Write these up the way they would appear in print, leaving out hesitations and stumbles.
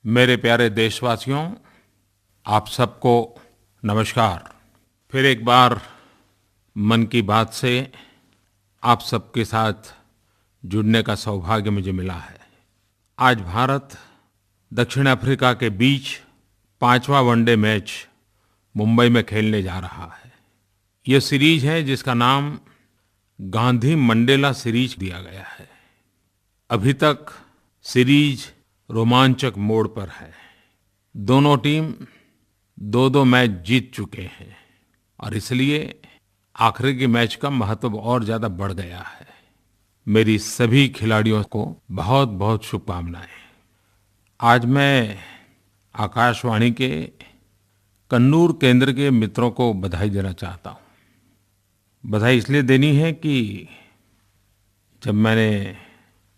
मेरे प्यारे देशवासियों, आप सबको नमस्कार। फिर एक बार मन की बात से आप सबके साथ जुड़ने का सौभाग्य मुझे मिला है। आज भारत दक्षिण अफ्रीका के बीच 5वां वनडे मैच मुंबई में खेलने जा रहा है। ये सीरीज है जिसका नाम गांधी मंडेला सीरीज दिया गया है। अभी तक सीरीज रोमांचक मोड़ पर है। दोनों टीम 2-2 मैच जीत चुके हैं और इसलिए आखिरी के मैच का महत्व और ज़्यादा बढ़ गया है। मेरी सभी खिलाड़ियों को बहुत-बहुत शुभकामनाएं। आज मैं आकाशवाणी के कन्नूर केंद्र के मित्रों को बधाई देना चाहता हूँ। बधाई इसलिए देनी है कि जब मैंने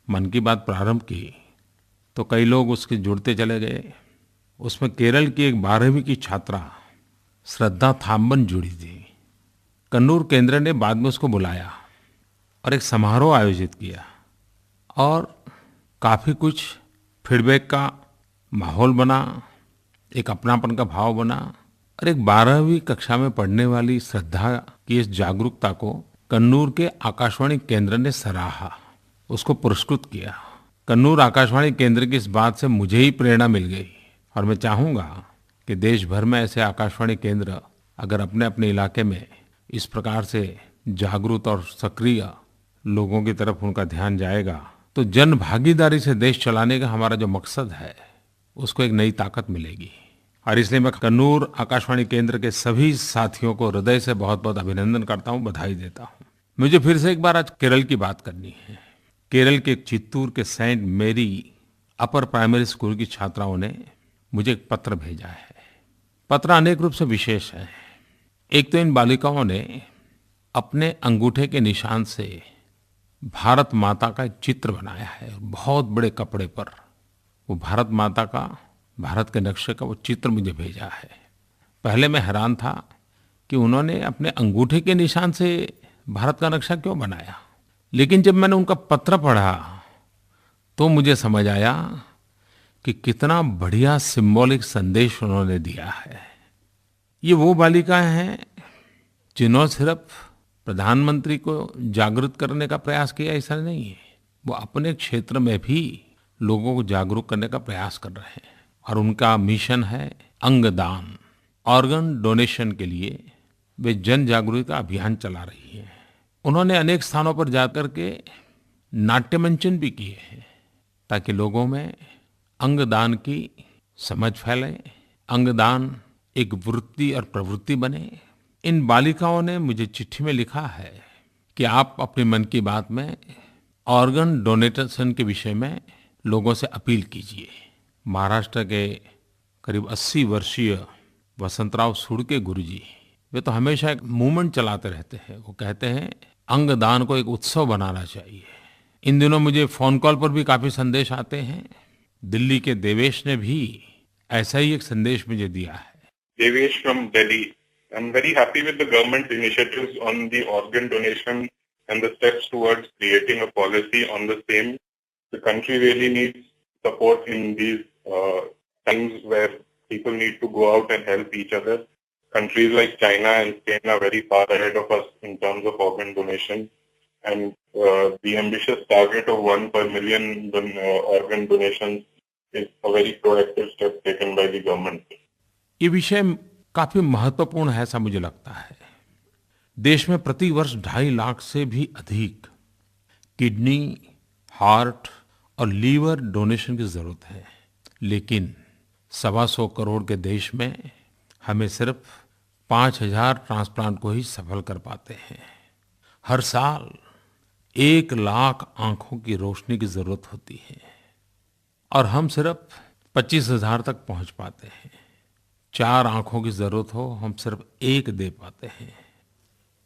मन की बात प्रारंभ की तो कई लोग उसके जुड़ते चले गए। उसमें केरल की एक 12वीं की छात्रा श्रद्धा थाम्बन जुड़ी थी। कन्नूर केंद्र ने बाद में उसको बुलाया और एक समारोह आयोजित किया और काफ़ी कुछ फीडबैक का माहौल बना, एक अपनापन का भाव बना और एक 12वीं कक्षा में पढ़ने वाली श्रद्धा की इस जागरूकता को कन्नूर के आकाशवाणी केंद्र ने सराहा, उसको पुरस्कृत किया। कन्नूर आकाशवाणी केंद्र की इस बात से मुझे ही प्रेरणा मिल गई और मैं चाहूँगा कि देश भर में ऐसे आकाशवाणी केंद्र अगर अपने अपने इलाके में इस प्रकार से जागरूक और सक्रिय लोगों की तरफ उनका ध्यान जाएगा तो जन भागीदारी से देश चलाने का हमारा जो मकसद है उसको एक नई ताकत मिलेगी। और इसलिए मैं कन्नूर आकाशवाणी केंद्र के सभी साथियों को हृदय से बहुत बहुत अभिनंदन करता हूँ, बधाई देता हूँ। मुझे फिर से एक बार आज केरल की बात करनी है। केरल के चित्तूर के सेंट मेरी अपर प्राइमरी स्कूल की छात्राओं ने मुझे एक पत्र भेजा है। पत्र अनेक रूप से विशेष है। एक तो इन बालिकाओं ने अपने अंगूठे के निशान से भारत माता का एक चित्र बनाया है। बहुत बड़े कपड़े पर वो भारत माता का, भारत के नक्शे का वो चित्र मुझे भेजा है। पहले मैं हैरान था कि उन्होंने अपने अंगूठे के निशान से भारत का नक्शा क्यों बनाया, लेकिन जब मैंने उनका पत्र पढ़ा तो मुझे समझ आया कि कितना बढ़िया सिंबॉलिक संदेश उन्होंने दिया है। ये वो बालिकाएं हैं जिन्होंने सिर्फ प्रधानमंत्री को जागरूक करने का प्रयास किया, ऐसा नहीं है। वो अपने क्षेत्र में भी लोगों को जागरूक करने का प्रयास कर रहे हैं और उनका मिशन है अंगदान। ऑर्गन डोनेशन के लिए वे जन जागरूकता का अभियान चला रही हैं। उन्होंने अनेक स्थानों पर जाकर के नाट्य मंचन भी किए हैं ताकि लोगों में अंगदान की समझ फैले, अंगदान एक वृत्ति और प्रवृत्ति बने। इन बालिकाओं ने मुझे चिट्ठी में लिखा है कि आप अपनी मन की बात में ऑर्गन डोनेशन के विषय में लोगों से अपील कीजिए। महाराष्ट्र के करीब 80 वर्षीय वसंतराव सुड़के गुरुजी, वे तो हमेशा एक मूवमेंट चलाते रहते हैं। वो कहते हैं अंगदान को एक उत्सव बनाना चाहिए। इन दिनों मुझे फ़ोन कॉल पर भी काफ़ी संदेश आते हैं। दिल्ली के देवेश ने भी ऐसा ही एक संदेश मुझे दिया है। Devesh from Delhi. I'm very happy with the government's initiatives on the organ donation and the steps towards creating a policy on the same. The country really needs support in these times where people need to go out and help each other. Countries like China and Spain are very far ahead of us in terms of organ donation, and the ambitious target of 1 per million organ donations is a very proactive step taken by the government. ये विषय काफी महत्वपूर्ण है ऐसा मुझे लगता है। देश में प्रति वर्ष 2.5 लाख से भी अधिक किडनी, हार्ट और लीवर डोनेशन की जरूरत है, लेकिन 125 करोड़ के देश में हमें सिर्फ 5,000 ट्रांसप्लांट को ही सफल कर पाते हैं। हर साल 1 लाख आंखों की रोशनी की जरूरत होती है और हम सिर्फ 25,000 तक पहुंच पाते हैं। 4 आंखों की जरूरत हो, हम सिर्फ 1 दे पाते हैं।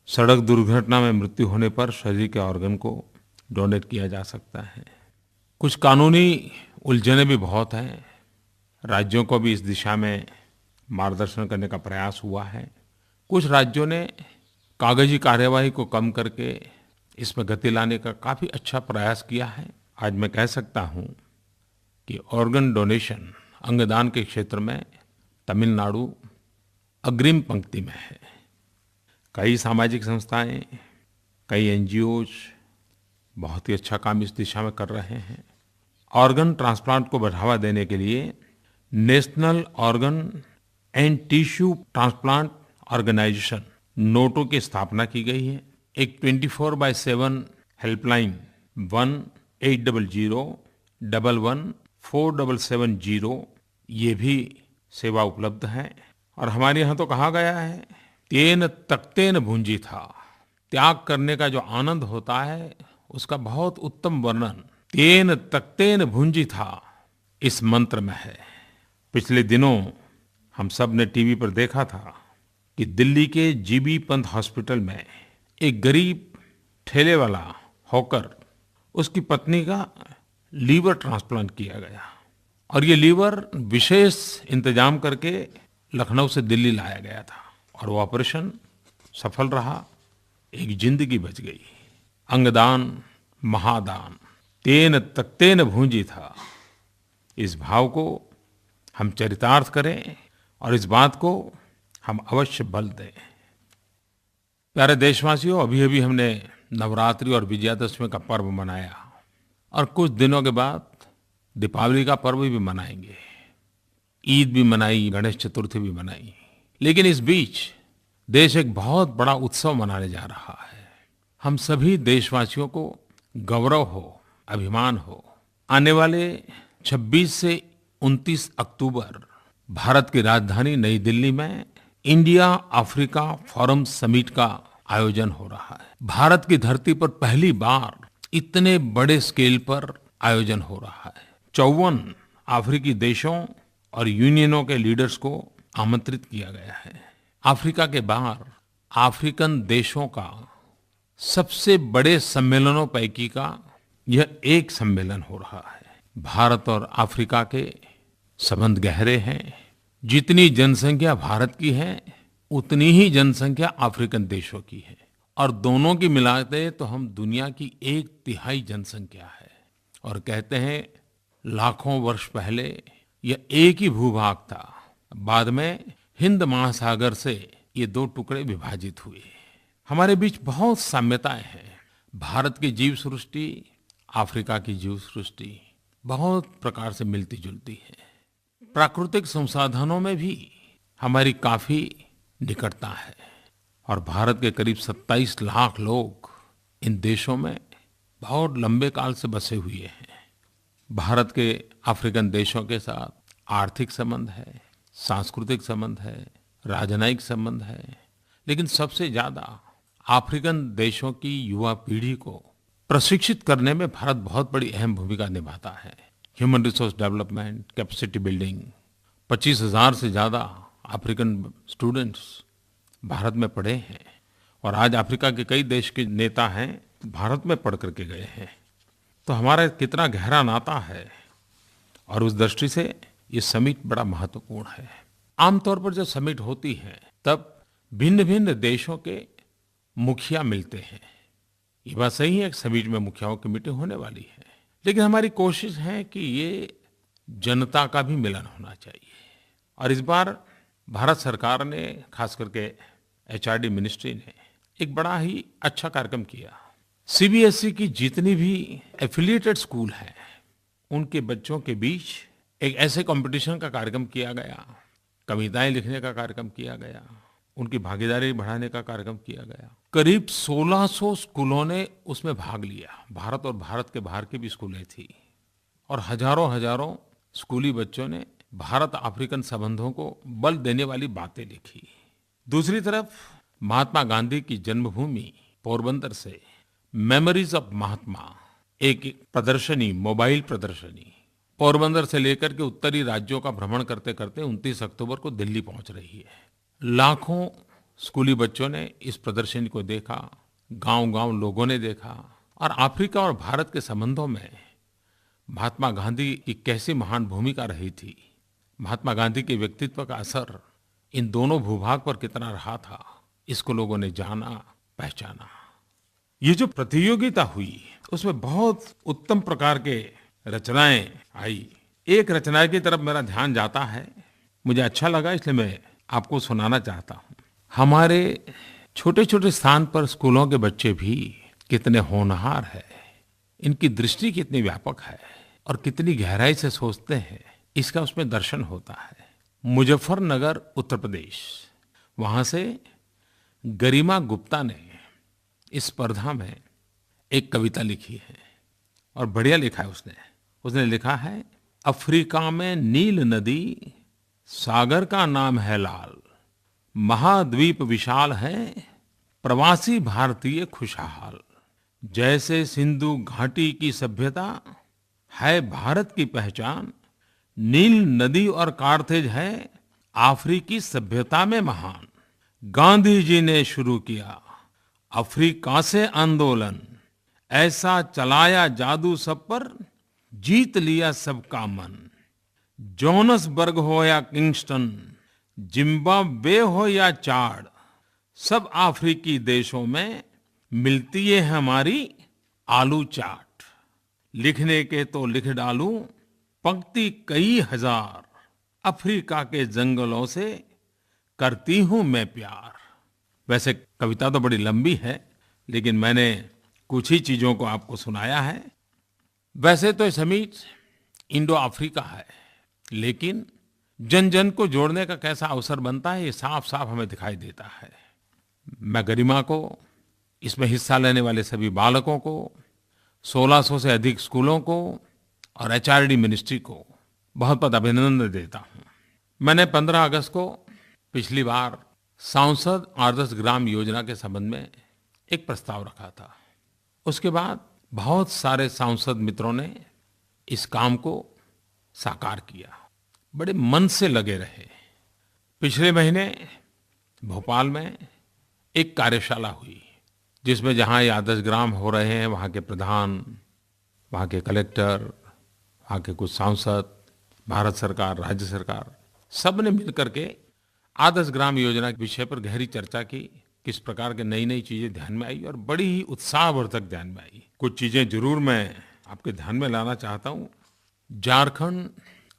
सड़क दुर्घटना में मृत्यु होने पर शरीर के ऑर्गन को डोनेट किया जा सकता है। कुछ कानूनी उलझनें भी बहुत हैं। राज्यों को भी इस दिशा में मार्गदर्शन करने का प्रयास हुआ है। कुछ राज्यों ने कागजी कार्यवाही को कम करके इसमें गति लाने का काफ़ी अच्छा प्रयास किया है। आज मैं कह सकता हूँ कि ऑर्गन डोनेशन अंगदान के क्षेत्र में तमिलनाडु अग्रिम पंक्ति में है। कई सामाजिक संस्थाएं, कई एनजीओज बहुत ही अच्छा काम इस दिशा में कर रहे हैं। ऑर्गन ट्रांसप्लांट को बढ़ावा देने के लिए national organ and tissue transplant organisation NOTTO की स्थापना की गई है। एक 24/7 हेल्पलाइन 1800-11-4770 ये भी सेवा उपलब्ध है। और हमारे यहाँ तो कहा गया है, तेन तकतेन भुंजी था, त्याग करने का जो आनंद होता है उसका बहुत उत्तम वर्णन तेन तकतेन भुंजी था इस मंत्र में है। पिछले दिनों हम सब ने टीवी पर देखा था कि दिल्ली के जीबी पंत हॉस्पिटल में एक गरीब ठेले वाला हॉकर, उसकी पत्नी का लीवर ट्रांसप्लांट किया गया और ये लीवर विशेष इंतजाम करके लखनऊ से दिल्ली लाया गया था और वो ऑपरेशन सफल रहा, एक जिंदगी बच गई। अंगदान महादान, तेन तकतेन भूंजी था, इस भाव को हम चरितार्थ करें और इस बात को हम अवश्य बल दें। प्यारे देशवासियों, अभी-अभी हमने नवरात्रि और विजयादशमी का पर्व मनाया और कुछ दिनों के बाद दीपावली का पर्व भी मनाएंगे। ईद भी मनाई, गणेश चतुर्थी भी मनाई। लेकिन इस बीच देश एक बहुत बड़ा उत्सव मनाने जा रहा है। हम सभी देशवासियों को गौरव हो, अभिमान हो। आने वाले 26 से 29 अक्टूबर भारत की राजधानी नई दिल्ली में इंडिया अफ्रीका फोरम समिट का आयोजन हो रहा है। भारत की धरती पर पहली बार इतने बड़े स्केल पर आयोजन हो रहा है। 54 अफ्रीकी देशों और यूनियनों के लीडर्स को आमंत्रित किया गया है। अफ्रीका के बाहर अफ्रीकन देशों का सबसे बड़े सम्मेलनों पैकी का यह एक सम्मेलन हो रहा है। भारत और अफ्रीका के संबंध गहरे हैं। जितनी जनसंख्या भारत की है उतनी ही जनसंख्या अफ्रीकन देशों की है और दोनों की मिलाते तो हम दुनिया की 1/3 जनसंख्या है। और कहते हैं लाखों वर्ष पहले यह एक ही भूभाग था, बाद में हिंद महासागर से ये 2 टुकड़े विभाजित हुए। हमारे बीच बहुत साम्यताएं हैं। भारत की जीव सृष्टि, अफ्रीका की जीव सृष्टि बहुत प्रकार से मिलती जुलती है। प्राकृतिक संसाधनों में भी हमारी काफी निकटता है और भारत के करीब 27 लाख लोग इन देशों में बहुत लंबे काल से बसे हुए हैं। भारत के अफ्रीकन देशों के साथ आर्थिक संबंध है, सांस्कृतिक संबंध है, राजनयिक संबंध है, लेकिन सबसे ज्यादा अफ्रीकन देशों की युवा पीढ़ी को प्रशिक्षित करने में भारत बहुत बड़ी अहम भूमिका निभाता है। Human resource development, capacity building, 25,000 से ज्यादा अफ्रीकन स्टूडेंट्स भारत में पढ़े हैं और आज अफ्रीका के कई देश के नेता हैं भारत में पढ़ करके गए हैं। तो हमारा कितना गहरा नाता है और उस दृष्टि से ये समिट बड़ा महत्वपूर्ण है। आमतौर पर जब समिट होती है तब भिन्न-भिन्न देशों के मुखिया मिलते हैं। ये बात सही है कि समिट में मुखियाओं की मीटिंग होने वाली है, लेकिन हमारी कोशिश है कि ये जनता का भी मिलन होना चाहिए। और इस बार भारत सरकार ने, खास करके एचआरडी मिनिस्ट्री ने एक बड़ा ही अच्छा कार्यक्रम किया। सीबीएसई की जितनी भी एफिलिएटेड स्कूल हैं उनके बच्चों के बीच एक ऐसे कंपटीशन का कार्यक्रम किया गया, कविताएं लिखने का कार्यक्रम किया गया, उनकी भागीदारी बढ़ाने का कार्यक्रम किया गया। करीब 1600 स्कूलों ने उसमें भाग लिया। भारत और भारत के बाहर की भी स्कूलें थी और हजारों स्कूली बच्चों ने भारत अफ्रीकन संबंधों को बल देने वाली बातें लिखी। दूसरी तरफ महात्मा गांधी की जन्मभूमि पोरबंदर से मेमोरीज ऑफ महात्मा एक प्रदर्शनी, मोबाइल प्रदर्शनी पोरबंदर से लेकर के उत्तरी राज्यों का भ्रमण करते करते 29 अक्टूबर को दिल्ली पहुंच रही है। लाखों स्कूली बच्चों ने इस प्रदर्शनी को देखा, गांव-गांव लोगों ने देखा और अफ्रीका और भारत के संबंधों में महात्मा गांधी की कैसी महान भूमिका रही थी, महात्मा गांधी के व्यक्तित्व का असर इन दोनों भूभाग पर कितना रहा था, इसको लोगों ने जाना, पहचाना। ये जो प्रतियोगिता हुई उसमें बहुत उत्तम प्रकार के रचनाएं आई एक रचना की तरफ मेरा ध्यान जाता है, मुझे अच्छा लगा इसलिए मैं आपको सुनाना चाहता हूँ। हमारे छोटे-छोटे स्थान पर स्कूलों के बच्चे भी कितने होनहार हैं, इनकी दृष्टि कितनी व्यापक है और कितनी गहराई से सोचते हैं, इसका उसमें दर्शन होता है। मुजफ्फरनगर, उत्तर प्रदेश, वहाँ से गरिमा गुप्ता ने इस स्पर्धा में एक कविता लिखी है और बढ़िया लिखा है उसने। उसने लिखा है, अफ्रीका में नील नदी, सागर का नाम है लाल, महाद्वीप विशाल है, प्रवासी भारतीय खुशहाल। जैसे सिंधु घाटी की सभ्यता है भारत की पहचान, नील नदी और कार्थेज है अफ्रीकी सभ्यता में महान। गांधी जी ने शुरू किया अफ्रीका से आंदोलन, ऐसा चलाया जादू सब पर, जीत लिया सबका मन। जोनसबर्ग हो या किंगस्टन, जिम्बाब्वे हो या चाड, सब अफ्रीकी देशों में मिलती है हमारी आलू चाट। लिखने के तो लिख डालूं पंक्ति कई हजार, अफ्रीका के जंगलों से करती हूं मैं प्यार। वैसे कविता तो बड़ी लंबी है, लेकिन मैंने कुछ ही चीजों को आपको सुनाया है। वैसे तो समीट इंडो अफ्रीका है, लेकिन जन जन को जोड़ने का कैसा अवसर बनता है, ये साफ साफ हमें दिखाई देता है। मैं गरिमा को, इसमें हिस्सा लेने वाले सभी बालकों को, 1600 से अधिक स्कूलों को और एचआरडी मिनिस्ट्री को बहुत बहुत अभिनंदन देता हूँ। मैंने 15 अगस्त को पिछली बार सांसद आदर्श ग्राम योजना के संबंध में एक प्रस्ताव रखा था। उसके बाद बहुत सारे सांसद मित्रों ने इस काम को साकार किया, बड़े मन से लगे रहे। पिछले महीने भोपाल में एक कार्यशाला हुई, जिसमें जहाँ ये आदर्श ग्राम हो रहे हैं, वहाँ के प्रधान, वहाँ के कलेक्टर, वहाँ के कुछ सांसद, भारत सरकार, राज्य सरकार, सब ने मिलकर के आदर्श ग्राम योजना के विषय पर गहरी चर्चा की। किस प्रकार के नई नई चीजें ध्यान में आई और बड़ी ही उत्साहवर्धक ध्यान में आई। कुछ चीजें जरूर मैं आपके ध्यान में लाना चाहता हूँ। झारखंड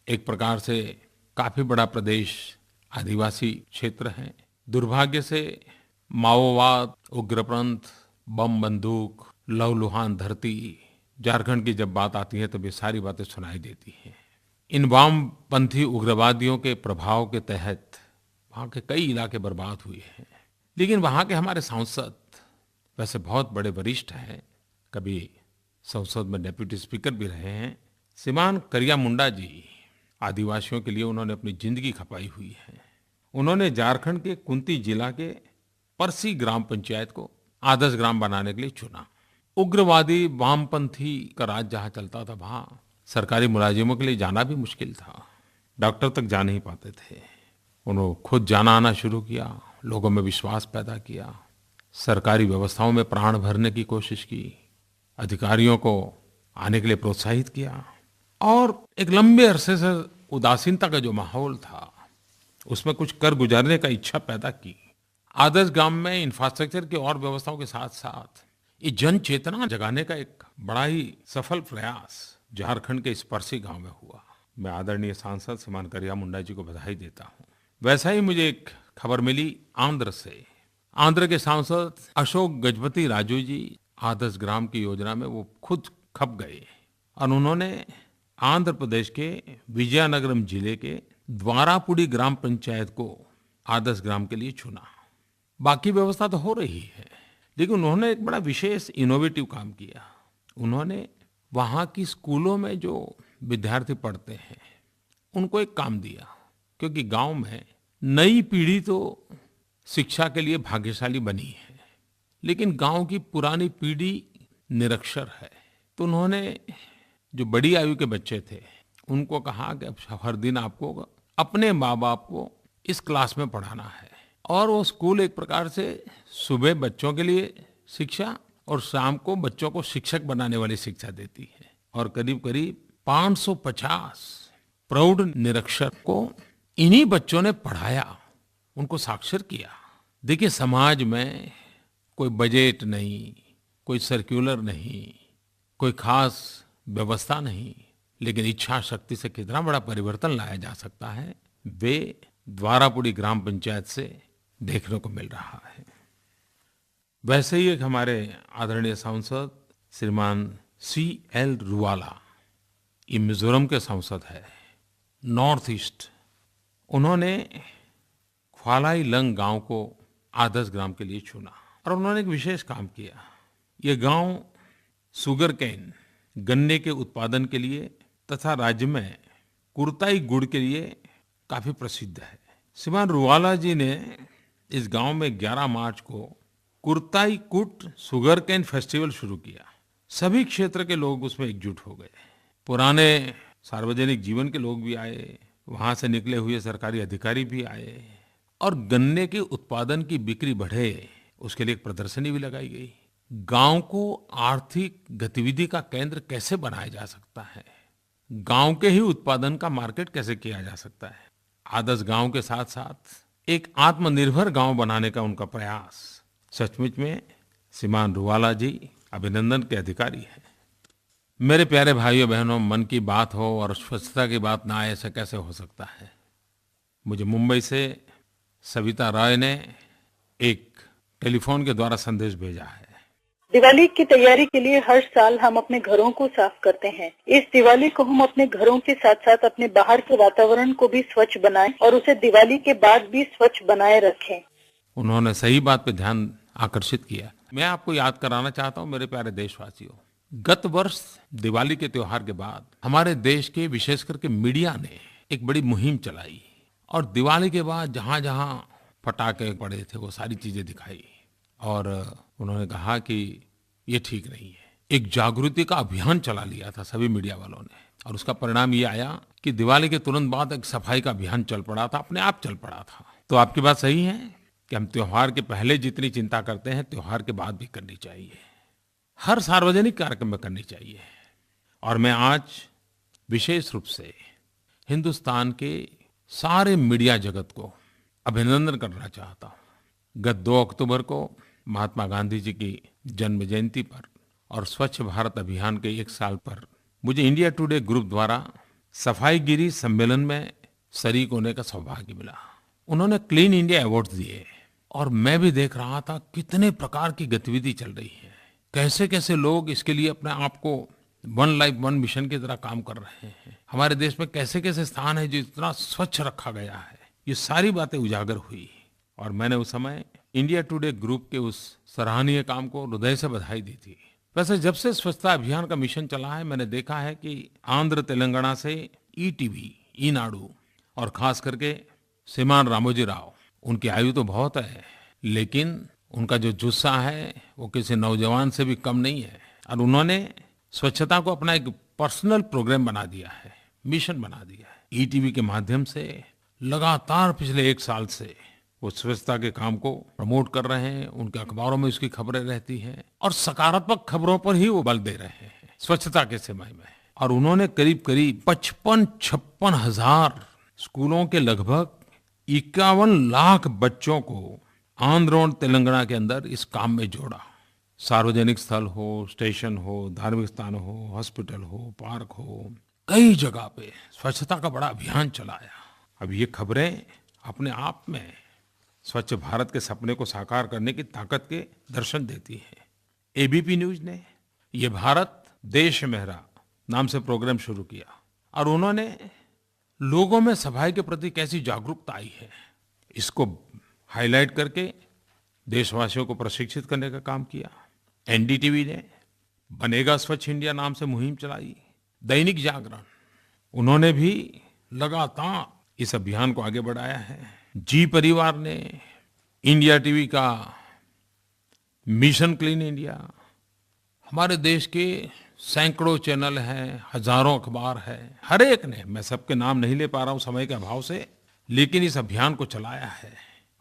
एक प्रकार से काफी बड़ा प्रदेश, आदिवासी क्षेत्र है। दुर्भाग्य से माओवाद, उग्रपंथ, बम बंदूक, लहूलुहान धरती, झारखंड की जब बात आती है तब ये सारी बातें सुनाई देती हैं। इन वामपंथी उग्रवादियों के प्रभाव के तहत वहाँ के कई इलाके बर्बाद हुए हैं। लेकिन वहाँ के हमारे सांसद वैसे बहुत बड़े वरिष्ठ हैं, कभी संसद में डेप्यूटी स्पीकर भी रहे हैं। श्रीमान करिया मुंडा जी, आदिवासियों के लिए उन्होंने अपनी जिंदगी खपाई हुई है। उन्होंने झारखंड के कुंती जिला के परसी ग्राम पंचायत को आदर्श ग्राम बनाने के लिए चुना। उग्रवादी वामपंथी का राज जहाँ चलता था, वहाँ सरकारी मुलाजिमों के लिए जाना भी मुश्किल था, डॉक्टर तक जा नहीं पाते थे। उन्होंने खुद जाना आना शुरू किया, लोगों में विश्वास पैदा किया, सरकारी व्यवस्थाओं में प्राण भरने की कोशिश की, अधिकारियों को आने के लिए प्रोत्साहित किया और एक लंबे अरसे से उदासीनता का जो माहौल था उसमें कुछ कर गुजारने का इच्छा पैदा की। आदर्श ग्राम में इंफ्रास्ट्रक्चर की और व्यवस्थाओं के साथ साथ ये जन चेतना जगाने का एक बड़ा ही सफल प्रयास झारखंड के इस परसी गांव में हुआ। मैं आदरणीय सांसद श्रीमान करिया मुंडा जी को बधाई देता हूँ। वैसा ही मुझे एक खबर मिली आंध्र से। आंध्र के सांसद अशोक गजपति राजू जी आदर्श ग्राम की योजना में वो खुद खप गए और उन्होंने आंध्र प्रदेश के विजयनगरम जिले के द्वारापुड़ी ग्राम पंचायत को आदर्श ग्राम के लिए चुना। बाकी व्यवस्था तो हो रही है, लेकिन उन्होंने एक बड़ा विशेष इनोवेटिव काम किया। उन्होंने वहाँ की स्कूलों में जो विद्यार्थी पढ़ते हैं उनको एक काम दिया, क्योंकि गांव में नई पीढ़ी तो शिक्षा के लिए भाग्यशाली बनी है, लेकिन गांव की पुरानी पीढ़ी निरक्षर है। तो उन्होंने जो बड़ी आयु के बच्चे थे उनको कहा कि अब हर दिन आपको अपने माँ बाप को इस क्लास में पढ़ाना है। और वो स्कूल एक प्रकार से सुबह बच्चों के लिए शिक्षा और शाम को बच्चों को शिक्षक बनाने वाली शिक्षा देती है। और करीब करीब 550 प्रौढ़ निरक्षर को इन्हीं बच्चों ने पढ़ाया, उनको साक्षर किया। देखिए, समाज में कोई बजट नहीं, कोई सर्कुलर नहीं, कोई खास व्यवस्था नहीं, लेकिन इच्छा शक्ति से कितना बड़ा परिवर्तन लाया जा सकता है, वे द्वारापुड़ी ग्राम पंचायत से देखने को मिल रहा है। वैसे ही एक हमारे आदरणीय सांसद श्रीमान C.L. रुवाला, ये मिजोरम के सांसद है, नॉर्थ ईस्ट, उन्होंने ख्वालाई लंग गांव को आदर्श ग्राम के लिए चुना और उन्होंने एक विशेष काम किया। ये गांव शुगर केन, गन्ने के उत्पादन के लिए तथा राज्य में कुर्ताई गुड़ के लिए काफी प्रसिद्ध है। श्रीमान रुवाला जी ने इस गांव में 11 मार्च को कुर्ताई कुट शुगर केन फेस्टिवल शुरू किया। सभी क्षेत्र के लोग उसमें एकजुट हो गए। पुराने सार्वजनिक जीवन के लोग भी आए, वहां से निकले हुए सरकारी अधिकारी भी आए और गन्ने के उत्पादन की बिक्री बढ़े, उसके लिए एक प्रदर्शनी भी लगाई गई। गांव को आर्थिक गतिविधि का केंद्र कैसे बनाया जा सकता है, गांव के ही उत्पादन का मार्केट कैसे किया जा सकता है, आदर्श गांव के साथ साथ एक आत्मनिर्भर गांव बनाने का उनका प्रयास, सचमुच में श्रीमान रुवाला जी अभिनंदन के अधिकारी हैं। मेरे प्यारे भाइयों बहनों, मन की बात हो और स्वच्छता की बात ना आए, ऐसा कैसे हो सकता है। मुझे मुंबई से सविता राय ने एक टेलीफोन के द्वारा संदेश भेजा है। दिवाली की तैयारी के लिए हर साल हम अपने घरों को साफ करते हैं। इस दिवाली को हम अपने घरों के साथ साथ अपने बाहर के वातावरण को भी स्वच्छ बनाएं और उसे दिवाली के बाद भी स्वच्छ बनाए रखें। उन्होंने सही बात पे ध्यान आकर्षित किया। मैं आपको याद कराना चाहता हूँ मेरे प्यारे देशवासियों, गत वर्ष दिवाली के त्योहार के बाद हमारे देश के विशेष करके मीडिया ने एक बड़ी मुहिम चलाई और दिवाली के बाद जहाँ जहाँ पटाखे पड़े थे वो सारी चीजें दिखाई और उन्होंने कहा कि ये ठीक नहीं है। एक जागृति का अभियान चला लिया था सभी मीडिया वालों ने और उसका परिणाम ये आया कि दिवाली के तुरंत बाद एक सफाई का अभियान चल पड़ा था, अपने आप चल पड़ा था। तो आपकी बात सही है कि हम त्योहार के पहले जितनी चिंता करते हैं त्योहार के बाद भी करनी चाहिए, हर सार्वजनिक कार्यक्रम में करनी चाहिए। और मैं आज विशेष रूप से हिंदुस्तान के सारे मीडिया जगत को अभिनंदन करना चाहता हूँ। गत 2 अक्टूबर को महात्मा गांधी जी की जन्म जयंती पर और स्वच्छ भारत अभियान के 1 साल पर मुझे इंडिया टुडे ग्रुप द्वारा सफाईगिरी सम्मेलन में शरीक होने का सौभाग्य मिला। उन्होंने क्लीन इंडिया अवार्ड दिए और मैं भी देख रहा था कितने प्रकार की गतिविधि चल रही है, कैसे कैसे लोग इसके लिए अपने आप को वन लाइफ वन मिशन की तरह काम कर रहे हैं। हमारे देश में कैसे कैसे स्थान है जो इतना स्वच्छ रखा गया है, ये सारी बातें उजागर हुई और मैंने उस समय इंडिया टुडे ग्रुप के उस सराहनीय काम को हृदय से बधाई दी थी। वैसे जब से स्वच्छता अभियान का मिशन चला है मैंने देखा है कि आंध्र तेलंगाना से ईटीवी, ईनाडू और खास करके श्रीमान रामोजी राव, उनकी आयु तो बहुत है लेकिन उनका जो जुस्सा है वो किसी नौजवान से भी कम नहीं है और उन्होंने स्वच्छता को अपना एक पर्सनल प्रोग्राम बना दिया है, मिशन बना दिया है। ईटीवी के माध्यम से लगातार पिछले 1 साल से वो स्वच्छता के काम को प्रमोट कर रहे हैं, उनके अखबारों में उसकी खबरें रहती हैं और सकारात्मक खबरों पर ही वो बल दे रहे हैं स्वच्छता के समय में। और उन्होंने करीब करीब 55-56 हजार स्कूलों के लगभग 51 लाख बच्चों को आंध्र और तेलंगाना के अंदर इस काम में जोड़ा। सार्वजनिक स्थल हो, स्टेशन हो, धार्मिक स्थान हो, हॉस्पिटल हो, पार्क हो, कई जगह पे स्वच्छता का बड़ा अभियान चलाया। अब ये खबरें अपने आप में स्वच्छ भारत के सपने को साकार करने की ताकत के दर्शन देती है। एबीपी न्यूज ने ये भारत देश मेरा नाम से प्रोग्राम शुरू किया और उन्होंने लोगों में सफाई के प्रति कैसी जागरूकता आई है इसको हाईलाइट करके देशवासियों को प्रशिक्षित करने का काम किया। एनडीटीवी ने बनेगा स्वच्छ इंडिया नाम से मुहिम चलाई। दैनिक जागरण, उन्होंने भी लगातार इस अभियान को आगे बढ़ाया है। जी परिवार ने, इंडिया टीवी का मिशन क्लीन इंडिया, हमारे देश के सैकड़ों चैनल हैं, हजारों अखबार है, हर एक ने, मैं सबके नाम नहीं ले पा रहा हूं समय के अभाव से, लेकिन इस अभियान को चलाया है।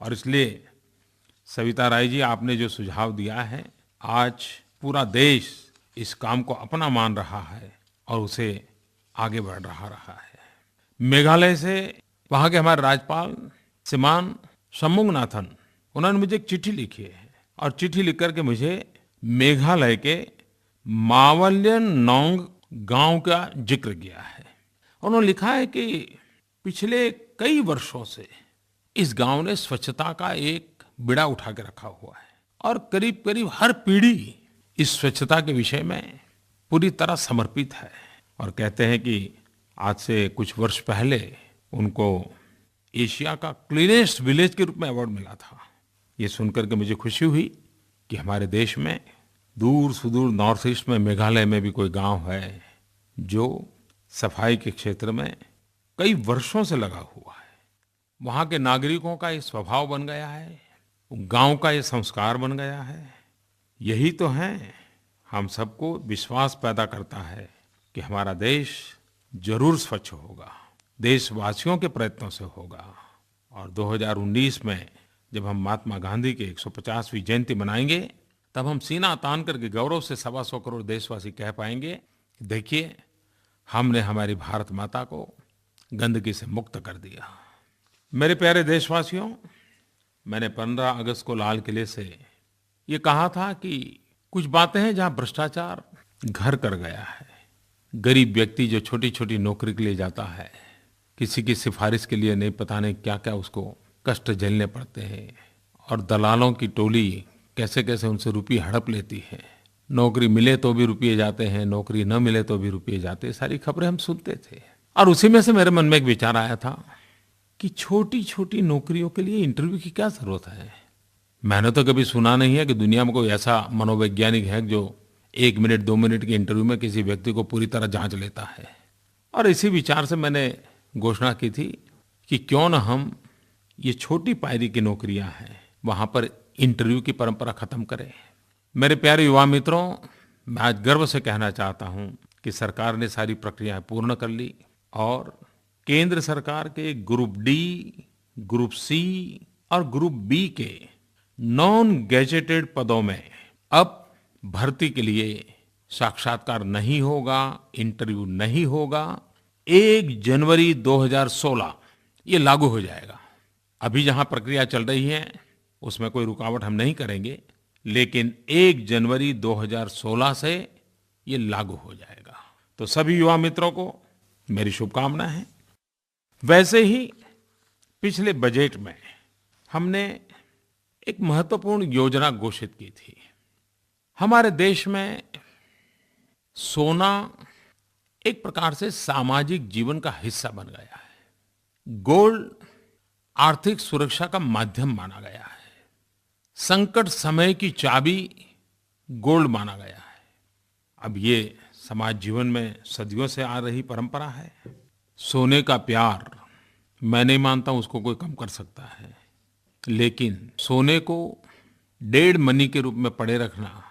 और इसलिए सविता राय जी, आपने जो सुझाव दिया है, आज पूरा देश इस काम को अपना मान रहा है और उसे आगे बढ़ रहा है। मेघालय से वहाँ के हमारे राज्यपाल श्रीमान शंमुगनाथन, उन्होंने मुझे एक चिट्ठी लिखी है और चिट्ठी लिख करके मुझे मेघालय के मावल्यन नोंग गांव का जिक्र किया है। उन्होंने लिखा है कि पिछले कई वर्षों से इस गांव ने स्वच्छता का एक बीड़ा उठा के रखा हुआ है और करीब करीब हर पीढ़ी इस स्वच्छता के विषय में पूरी तरह समर्पित है। और कहते हैं कि आज से कुछ वर्ष पहले उनको एशिया का क्लीनेस्ट विलेज के रूप में अवार्ड मिला था। ये सुनकर के मुझे खुशी हुई कि हमारे देश में दूर सुदूर नॉर्थ ईस्ट में मेघालय में भी कोई गांव है जो सफाई के क्षेत्र में कई वर्षों से लगा हुआ है। वहाँ के नागरिकों का ये स्वभाव बन गया है, गांव का ये संस्कार बन गया है। यही तो है, हम सबको विश्वास पैदा करता है कि हमारा देश जरूर स्वच्छ होगा, देशवासियों के प्रयत्नों से होगा। और 2019 में जब हम महात्मा गांधी के 150वीं जयंती मनाएंगे, तब हम सीना तान करके गौरव से 125 करोड़ देशवासी कह पाएंगे, देखिए हमने हमारी भारत माता को गंदगी से मुक्त कर दिया। मेरे प्यारे देशवासियों, मैंने 15 अगस्त को लाल किले से ये कहा था कि कुछ बातें हैं जहां भ्रष्टाचार घर कर गया है। गरीब व्यक्ति जो छोटी छोटी नौकरी के लिए जाता है, किसी की सिफारिश के लिए नहीं, पता नहीं क्या क्या उसको कष्ट झेलने पड़ते हैं, और दलालों की टोली कैसे कैसे उनसे रुपये हड़प लेती है। नौकरी मिले तो भी रुपये जाते हैं, नौकरी न मिले तो भी रुपये जाते हैं। सारी खबरें हम सुनते थे और उसी में से मेरे मन में एक विचार आया था कि छोटी छोटी नौकरियों के लिए इंटरव्यू की क्या जरूरत है। मैंने तो कभी सुना नहीं है कि दुनिया में कोई ऐसा मनोवैज्ञानिक है जो 1 मिनट 2 मिनट के इंटरव्यू में किसी व्यक्ति को पूरी तरह जांच लेता है। और इसी विचार से मैंने घोषणा की थी कि क्यों न हम ये छोटी पायरी की नौकरियां हैं वहां पर इंटरव्यू की परंपरा खत्म करें। मेरे प्यारे युवा मित्रों, मैं आज गर्व से कहना चाहता हूं कि सरकार ने सारी प्रक्रियाएं पूर्ण कर ली और केंद्र सरकार के ग्रुप डी, ग्रुप सी और ग्रुप बी के नॉन गैजेटेड पदों में अब भर्ती के लिए साक्षात्कार नहीं होगा, इंटरव्यू नहीं होगा। 1 जनवरी 2016 ये लागू हो जाएगा। अभी जहां प्रक्रिया चल रही है उसमें कोई रुकावट हम नहीं करेंगे, लेकिन 1 जनवरी 2016 से ये लागू हो जाएगा। तो सभी युवा मित्रों को मेरी शुभकामना है। वैसे ही पिछले बजट में हमने एक महत्वपूर्ण योजना घोषित की थी। हमारे देश में सोना एक प्रकार से सामाजिक जीवन का हिस्सा बन गया है। गोल्ड आर्थिक सुरक्षा का माध्यम माना गया है। संकट समय की चाबी गोल्ड माना गया है। अब ये समाज जीवन में सदियों से आ रही परंपरा है। सोने का प्यार मैं नहीं मानता उसको कोई कम कर सकता है, लेकिन सोने को डेड मनी के रूप में पड़े रखना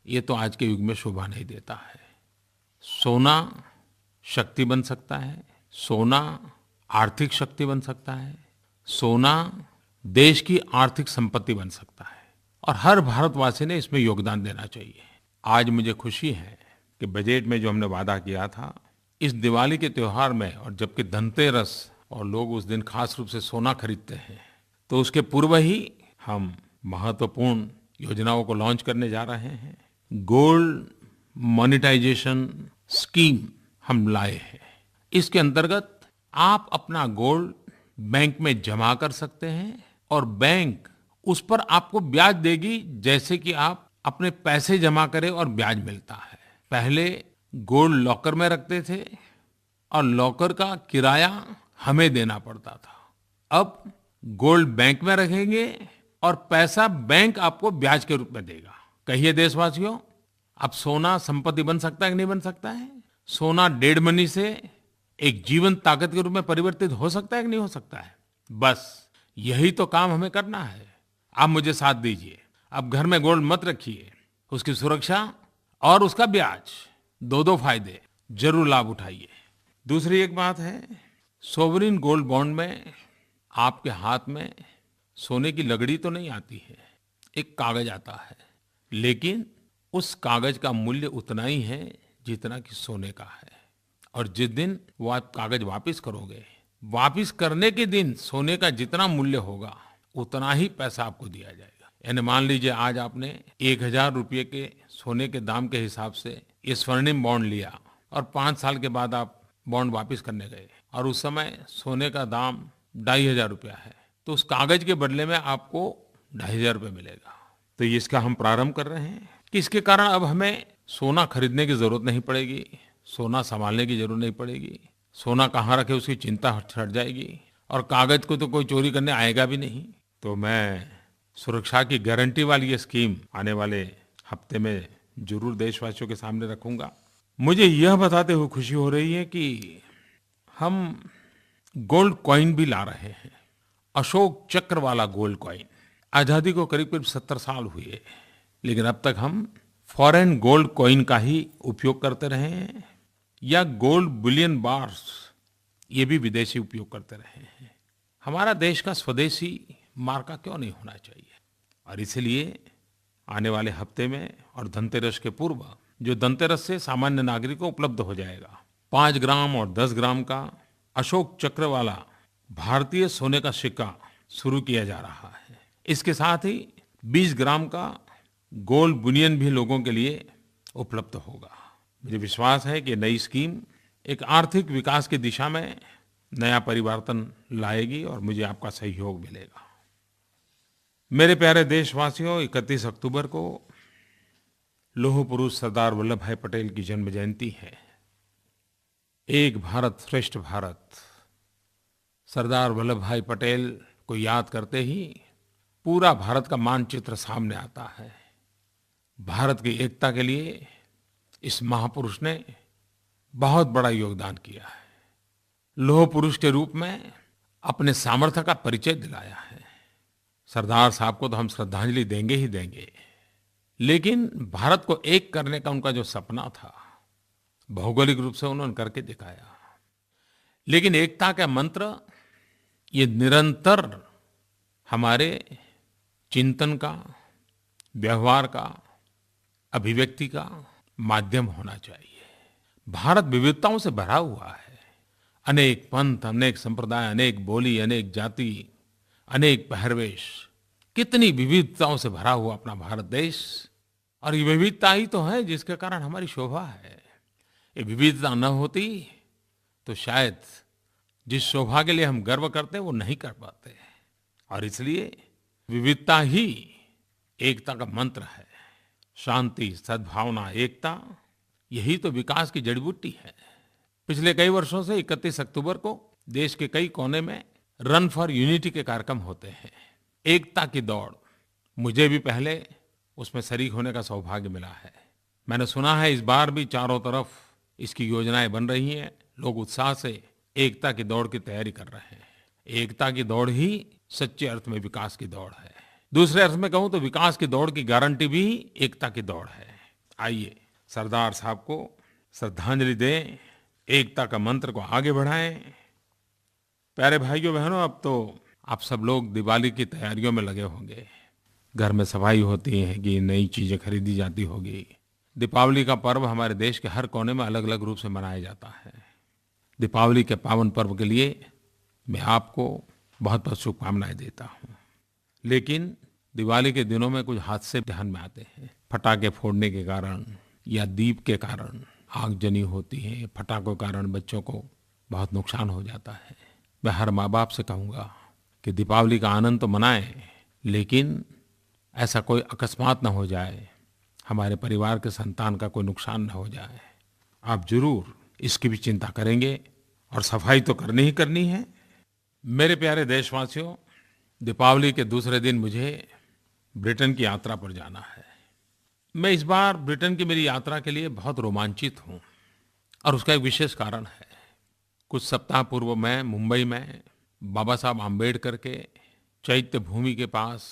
ये तो आज के युग में शोभा नहीं देता है। सोना शक्ति बन सकता है, सोना आर्थिक शक्ति बन सकता है, सोना देश की आर्थिक संपत्ति बन सकता है और हर भारतवासी ने इसमें योगदान देना चाहिए। आज मुझे खुशी है कि बजट में जो हमने वादा किया था, इस दिवाली के त्योहार में, और जबकि धनतेरस और लोग उस दिन खास रूप से सोना खरीदते हैं, तो उसके पूर्व ही हम महत्वपूर्ण योजनाओं को लॉन्च करने जा रहे हैं। गोल्ड मोनेटाइजेशन स्कीम हम लाए हैं। इसके अंतर्गत आप अपना गोल्ड बैंक में जमा कर सकते हैं और बैंक उस पर आपको ब्याज देगी जैसे कि आप अपने पैसे जमा करें और ब्याज मिलता है। पहले गोल्ड लॉकर में रखते थे और लॉकर का किराया हमें देना पड़ता था। अब गोल्ड बैंक में रखेंगे और पैसा बैंक आपको ब्याज के रूप में देगा। कहिए देशवासियों, अब सोना संपत्ति बन सकता है कि नहीं बन सकता है? सोना डेड मनी से एक जीवन ताकत के रूप में परिवर्तित हो सकता है कि नहीं हो सकता है? बस यही तो काम हमें करना है। आप मुझे साथ दीजिए। अब घर में गोल्ड मत रखिए, उसकी सुरक्षा और उसका ब्याज, दो फायदे, जरूर लाभ उठाइए। दूसरी एक बात है, सोवरिन गोल्ड बॉन्ड में आपके हाथ में सोने की लगड़ी तो नहीं आती है, एक कागज आता है, लेकिन उस कागज का मूल्य उतना ही है जितना कि सोने का है। और जिस दिन वो आप कागज वापस करोगे, वापस करने के दिन सोने का जितना मूल्य होगा उतना ही पैसा आपको दिया जाएगा। यानी मान लीजिए आज आपने 1000 रुपये के सोने के दाम के हिसाब से ये स्वर्णिम बॉन्ड लिया, और 5 साल के बाद आप बॉन्ड वापस करने गए और उस समय सोने का दाम 2,500 है, तो उस कागज के बदले में आपको 2,500 रुपये मिलेगा। तो ये इसका हम प्रारंभ कर रहे हैं कि इसके कारण अब हमें सोना खरीदने की ज़रूरत नहीं पड़ेगी, सोना संभालने की ज़रूरत नहीं पड़ेगी, सोना कहाँ रखे उसकी चिंता हट जाएगी और कागज को तो कोई चोरी करने आएगा भी नहीं। तो मैं सुरक्षा की गारंटी वाली ये स्कीम आने वाले हफ्ते में जरूर देशवासियों के सामने रखूंगा। मुझे यह बताते हुए खुशी हो रही है कि हम गोल्ड कॉइन भी ला रहे हैं, अशोक चक्र वाला गोल्ड कॉइन। आज़ादी को करीब करीब 70 साल हुए, लेकिन अब तक हम फॉरेन गोल्ड कॉइन का ही उपयोग करते रहे हैं या गोल्ड बुलियन बार्स, ये भी विदेशी उपयोग करते रहे हैं। हमारा देश का स्वदेशी मार्का क्यों नहीं होना चाहिए? और इसलिए आने वाले हफ्ते में और धनतेरस के पूर्व, जो धनतेरस से सामान्य नागरिक को उपलब्ध हो जाएगा, 5 ग्राम और 10 ग्राम का अशोक चक्र वाला भारतीय सोने का सिक्का शुरू किया जा रहा है। इसके साथ ही 20 ग्राम का गोल्ड बुलियन भी लोगों के लिए उपलब्ध होगा। मुझे विश्वास है कि नई स्कीम एक आर्थिक विकास की दिशा में नया परिवर्तन लाएगी और मुझे आपका सहयोग मिलेगा। मेरे प्यारे देशवासियों, 31 अक्टूबर को लौह पुरुष सरदार वल्लभ भाई पटेल की जन्म जयंती है। एक भारत श्रेष्ठ भारत, सरदार वल्लभ भाई पटेल को याद करते ही पूरा भारत का मानचित्र सामने आता है। भारत की एकता के लिए इस महापुरुष ने बहुत बड़ा योगदान किया है। लौह पुरुष के रूप में अपने सामर्थ्य का परिचय दिलाया है। सरदार साहब को तो हम श्रद्धांजलि देंगे ही देंगे, लेकिन भारत को एक करने का उनका जो सपना था, भौगोलिक रूप से उन्होंने करके दिखाया। लेकिन एकता का मंत्र ये निरंतर हमारे चिंतन का, व्यवहार का, अभिव्यक्ति का माध्यम होना चाहिए। भारत विविधताओं से भरा हुआ है। अनेक पंथ, अनेक संप्रदाय, अनेक बोली, अनेक जाति, अनेक पहरवेश, कितनी विविधताओं से भरा हुआ अपना भारत देश। और ये विविधता ही तो है जिसके कारण हमारी शोभा है। ये विविधता न होती तो शायद जिस शोभा के लिए हम गर्व करते हैं वो नहीं कर पाते। और इसलिए विविधता ही एकता का मंत्र है। शांति, सद्भावना, एकता, यही तो विकास की जड़ी बूटी है। पिछले कई वर्षों से 31 अक्टूबर को देश के कई कोने में रन फॉर यूनिटी के कार्यक्रम होते हैं, एकता की दौड़। मुझे भी पहले उसमें शरीक होने का सौभाग्य मिला है। मैंने सुना है इस बार भी चारों तरफ इसकी योजनाएं बन रही हैं। लोग उत्साह से एकता की दौड़ की तैयारी कर रहे हैं। एकता की दौड़ ही सच्चे अर्थ में विकास की दौड़ है। दूसरे अर्थ में कहूं तो विकास की दौड़ की गारंटी भी एकता की दौड़ है। आइए सरदार साहब को श्रद्धांजलि दें, एकता का मंत्र को आगे बढ़ाएं। प्यारे भाइयों बहनों, अब तो आप सब लोग दिवाली की तैयारियों में लगे होंगे। घर में सफाई होती है कि नई चीजें खरीदी जाती होगी। दीपावली का पर्व हमारे देश के हर कोने में अलग अलग रूप से मनाया जाता है। दीपावली के पावन पर्व के लिए मैं आपको बहुत बहुत शुभकामनाएं देता हूँ। लेकिन दिवाली के दिनों में कुछ हादसे ध्यान में आते हैं। पटाखे फोड़ने के कारण या दीप के कारण आगजनी होती है। पटाखों के कारण बच्चों को बहुत नुकसान हो जाता है। मैं हर माँ बाप से कहूँगा कि दीपावली का आनंद तो मनाएं, लेकिन ऐसा कोई अकस्मात न हो जाए, हमारे परिवार के संतान का कोई नुकसान न हो जाए। आप जरूर इसकी भी चिंता करेंगे और सफाई तो करनी ही करनी है। मेरे प्यारे देशवासियों, दीपावली के दूसरे दिन मुझे ब्रिटेन की यात्रा पर जाना है। मैं इस बार ब्रिटेन की मेरी यात्रा के लिए बहुत रोमांचित हूँ और उसका एक विशेष कारण है। कुछ सप्ताह पूर्व मैं मुंबई में बाबा साहब आम्बेडकर के चैत्य भूमि के पास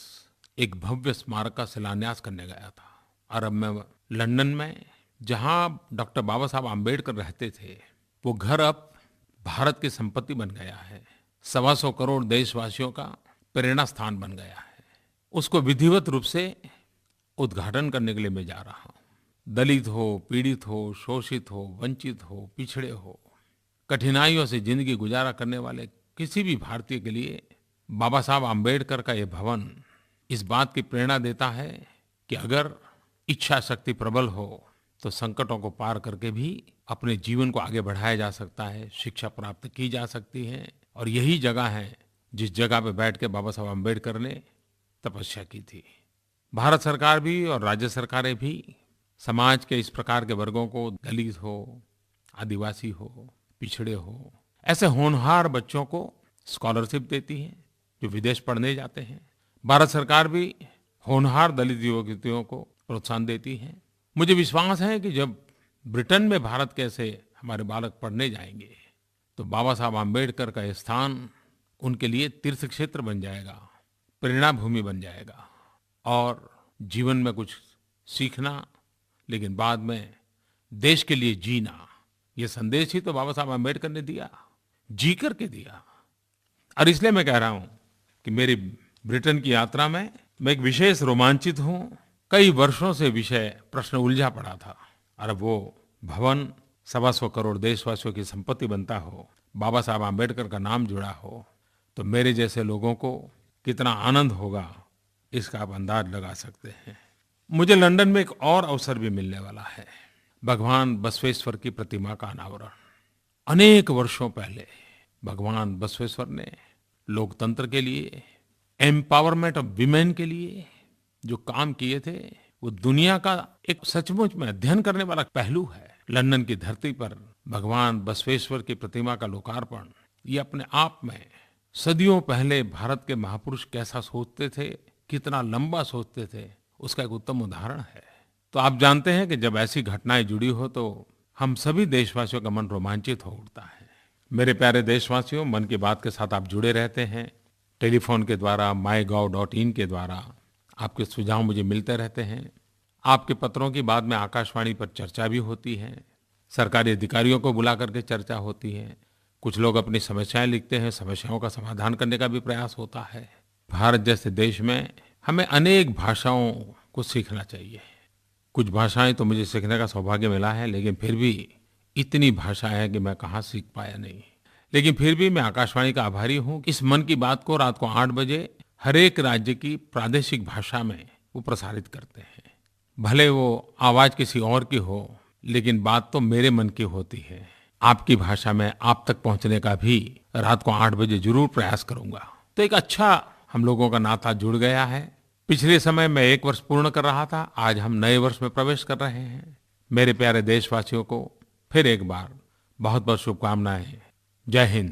एक भव्य स्मारक का शिलान्यास करने गया था। और अब मैं लंदन में, जहाँ डॉक्टर बाबा साहब आम्बेडकर रहते थे, वो घर अब भारत की संपत्ति बन गया है। 125 करोड़ देशवासियों का प्रेरणा स्थान बन गया है। उसको विधिवत रूप से उद्घाटन करने के लिए मैं जा रहा हूँ। दलित हो, पीड़ित हो, शोषित हो, वंचित हो, पिछड़े हो, कठिनाइयों से जिंदगी गुजारा करने वाले किसी भी भारतीय के लिए बाबा साहब आम्बेडकर का ये भवन इस बात की प्रेरणा देता है कि अगर इच्छा शक्ति प्रबल हो तो संकटों को पार करके भी अपने जीवन को आगे बढ़ाया जा सकता है, शिक्षा प्राप्त की जा सकती है। और यही जगह है जिस जगह पे बैठ के बाबा साहब अम्बेडकर ने तपस्या की थी। भारत सरकार भी और राज्य सरकारें भी समाज के इस प्रकार के वर्गों को, दलित हो, आदिवासी हो, पिछड़े हो, ऐसे होनहार बच्चों को स्कॉलरशिप देती हैं जो विदेश पढ़ने जाते हैं। भारत सरकार भी होनहार दलित युवक युवतियों को प्रोत्साहन देती है। मुझे विश्वास है कि जब ब्रिटेन में भारत के ऐसे हमारे बालक पढ़ने जाएंगे तो बाबा साहब आम्बेडकर का ये स्थान उनके लिए तीर्थ क्षेत्र बन जाएगा, प्रेरणा भूमि बन जाएगा। और जीवन में कुछ सीखना, लेकिन बाद में देश के लिए जीना, ये संदेश ही तो बाबा साहब आम्बेडकर ने दिया, जी करके दिया। और इसलिए मैं कह रहा हूँ कि मेरी ब्रिटेन की यात्रा में मैं एक विशेष रोमांचित हूँ। कई वर्षों से विषय प्रश्न उलझा पड़ा था और अब वो भवन 125 करोड़ देशवासियों की संपत्ति बनता हो, बाबा साहब आम्बेडकर का नाम जुड़ा हो, तो मेरे जैसे लोगों को कितना आनंद होगा इसका आप अंदाज लगा सकते हैं। मुझे लंदन में एक और अवसर भी मिलने वाला है, भगवान बसवेश्वर की प्रतिमा का अनावरण। अनेक वर्षों पहले भगवान बसवेश्वर ने लोकतंत्र के लिए, एम्पावरमेंट ऑफ विमेन के लिए जो काम किए थे, वो दुनिया का एक सचमुच में अध्ययन करने वाला पहलू है। लंदन की धरती पर भगवान बसवेश्वर की प्रतिमा का लोकार्पण, ये अपने आप में सदियों पहले भारत के महापुरुष कैसा सोचते थे, कितना लंबा सोचते थे, उसका एक उत्तम उदाहरण है। तो आप जानते हैं कि जब ऐसी घटनाएं जुड़ी हो तो हम सभी देशवासियों का मन रोमांचित हो उठता है। मेरे प्यारे देशवासियों, मन की बात के साथ आप जुड़े रहते हैं, टेलीफोन के द्वारा, mygov.in के द्वारा आपके सुझाव मुझे मिलते रहते हैं। आपके पत्रों की बाद में आकाशवाणी पर चर्चा भी होती है, सरकारी अधिकारियों को बुला करके चर्चा होती है, कुछ लोग अपनी समस्याएं लिखते हैं, समस्याओं का समाधान करने का भी प्रयास होता है। भारत जैसे देश में हमें अनेक भाषाओं को सीखना चाहिए। कुछ भाषाएं तो मुझे सीखने का सौभाग्य मिला है, लेकिन फिर भी इतनी भाषाएं हैं कि मैं कहाँ सीख पाया नहीं। लेकिन फिर भी मैं आकाशवाणी का आभारी हूँ कि इस मन की बात को रात को 8 बजे हर एक राज्य की प्रादेशिक भाषा में वो प्रसारित करते हैं। भले वो आवाज़ किसी और की हो, लेकिन बात तो मेरे मन की होती है। आपकी भाषा में आप तक पहुँचने का भी रात को 8 बजे जरूर प्रयास करूँगा। तो एक अच्छा हम लोगों का नाता जुड़ गया है। पिछले समय मैं 1 वर्ष पूर्ण कर रहा था, आज हम नए वर्ष में प्रवेश कर रहे हैं। मेरे प्यारे देशवासियों को फिर एक बार बहुत बहुत शुभकामनाएं। जय हिंद।